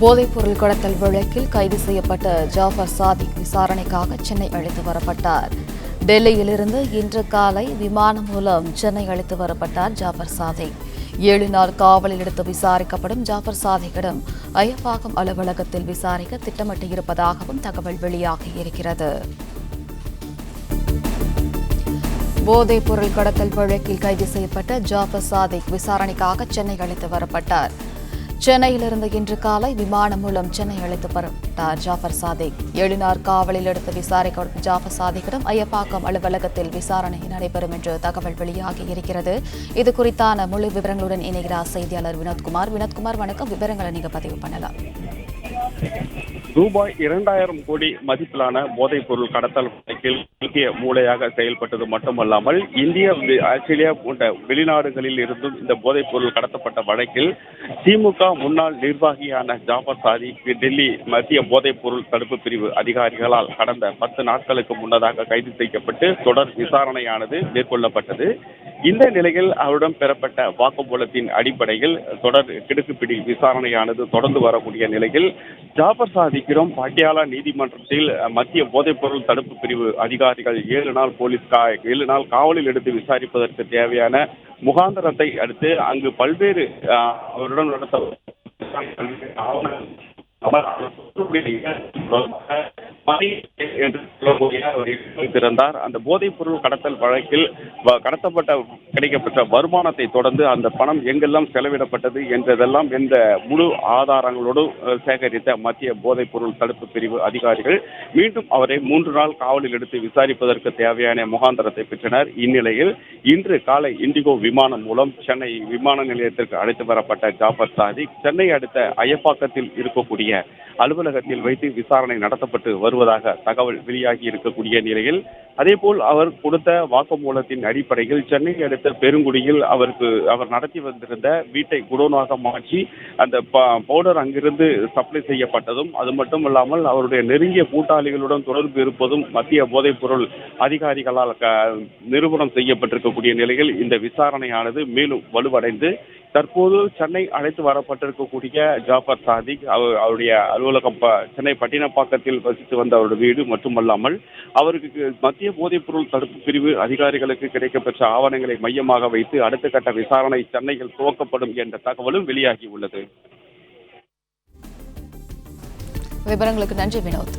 போதைப்பொருள் கடத்தல் வழக்கில் கைது செய்யப்பட்ட ஜாஃபர் சாதிக் விசாரணைக்காக சென்னை அழைத்து வரப்பட்டார். டெல்லியிலிருந்து இன்று காலை விமானம் மூலம் சென்னை அழைத்து வரப்பட்டார் ஜாஃபர் சாதிக். 7 நாள் காவலில் எடுத்து விசாரிக்கப்படும் ஜாஃபர் சாதிக்கிடம் அயப்பாக்கம் அலுவலகத்தில் விசாரிக்க திட்டமிட்டிருப்பதாகவும் தகவல் வெளியாகியிருக்கிறது. போதைப்பொருள் கடத்தல் வழக்கில் கைது செய்யப்பட்ட ஜாஃபர் சாதிக் விசாரணைக்காக சென்னை அழைத்து வரப்பட்டார். சென்னையிலிருந்து இன்று காலை விமானம் மூலம் சென்னை அழைத்து வரப்பட்டார் ஜாஃபர் சாதிக். 7 நாள் காவலில் எடுத்து விசாரிக்கப்படும் ஜாஃபர் சாதிக்கிடம் அயப்பாக்கம் அலுவலகத்தில் விசாரணை நடைபெறும் என்று தகவல் வெளியாகியிருக்கிறது. இது குறித்தான முழு விவரங்களுடன் இணைகிறார் செய்தியாளர் வினோத்குமார். வினோத்குமார், வணக்கம். விவரங்களை நீங்க பதிவு பண்ணலாம். ரூபாய் 2000 கோடி மதிப்பிலான போதைப் பொருள் கடத்தல் வழக்கில் முக்கிய மூளையாக செயல்பட்டது மட்டுமல்லாமல் இந்தியா, ஆஸ்திரேலியா போன்ற வெளிநாடுகளில் இருந்தும் இந்த போதைப் பொருள் கடத்தப்பட்ட வழக்கில் திமுக முன்னாள் நிர்வாகியான ஜாஃபர் சாதிக் டெல்லி மத்திய போதைப் பொருள் தடுப்பு பிரிவு அதிகாரிகளால் கடந்த 10 நாட்களுக்கு முன்னதாக கைது செய்யப்பட்டு தொடர் விசாரணையானது மேற்கொள்ளப்பட்டது. இந்த நிலையில் அவரிடம் பெறப்பட்ட வாக்குமூலத்தின் அடிப்படையில் தொடர் கிடுக்குப்பிடி விசாரணையானது தொடர்ந்து வரக்கூடிய நிலையில் ஜாஃபர் சாதிக்கிடம் பாட்டியாலா நீதிமன்றத்தில் மத்திய போதைப் பொருள் தடுப்பு பிரிவு அதிகாரிகள் 7 நாள் காவலில் எடுத்து விசாரிப்பதற்கு தேவையான முகாந்திரத்தை அடுத்து அங்கு பல்வேறு அவருடன் நடத்த திறந்தார். அந்த போதைப் பொருள் கடத்தல் வழக்கில் கிடைக்கப்பட்ட வருமானத்தை தொடர்ந்து அந்த பணம் எங்கெல்லாம் செலவிடப்பட்டது என்றதெல்லாம் என்ற முழு ஆதாரங்களோடு சேகரித்த மத்திய போதைப் பொருள் தடுப்பு பிரிவு அதிகாரிகள் மீண்டும் அவரை 3 நாள் காவலில் எடுத்து விசாரிப்பதற்கு தேவையான முகாந்திரத்தை பெற்றனர். இந்நிலையில் இன்று காலை இண்டிகோ விமானம் மூலம் சென்னை விமான நிலையத்திற்கு அழைத்து வரப்பட்ட ஜாஃபர் சாதிக் சென்னை அடுத்த அயப்பாக்கத்தில் இருக்கக்கூடிய அலுவலகத்தில் வைத்து விசாரணை நடத்தப்பட்டு வருவதாக தகவல் வெளியாகி இருக்கக்கூடிய நிலையில் அதேபோல் அவர் கொடுத்த வாக்குமூலத்தின் அடிப்படையில் சென்னை அடுத்த பெருங்குடியில் அவர் நடத்தி வந்திருந்த வீட்டை குடோனாக மாற்றி அந்த பவுடர் அங்கிருந்து சப்ளை செய்யப்பட்டதும், அது மட்டுமல்லாமல் அவருடைய நெருங்கிய கூட்டாளிகளுடன் தொடர்பு இருப்பதும் மத்திய போதைப் பொருள் அதிகாரிகளால் நிரூபணம் செய்யப்பட்டிருக்கக்கூடிய நிலையில் இந்த விசாரணையானது மேலும் வலுவடைந்து தற்போது சென்னை அழைத்து வரப்பட்டிருக்கக்கூடிய ஜாஃபர் சாதிக் அவருடைய அலுவலகம் சென்னை பட்டினப்பாக்கத்தில் வசித்து வந்த அவருடைய வீடு மட்டுமல்லாமல் அவருக்கு மத்திய போதைப் பொருள் தடுப்பு பிரிவு அதிகாரிகளுக்கு கிடைக்கப்பெற்ற ஆவணங்களை மையமாக வைத்து அடுத்த கட்ட விசாரணை சென்னையில் துவக்கப்படும் என்ற தகவலும் வெளியாகி உள்ளது. விவரங்களுக்கு நன்றி வினோத்.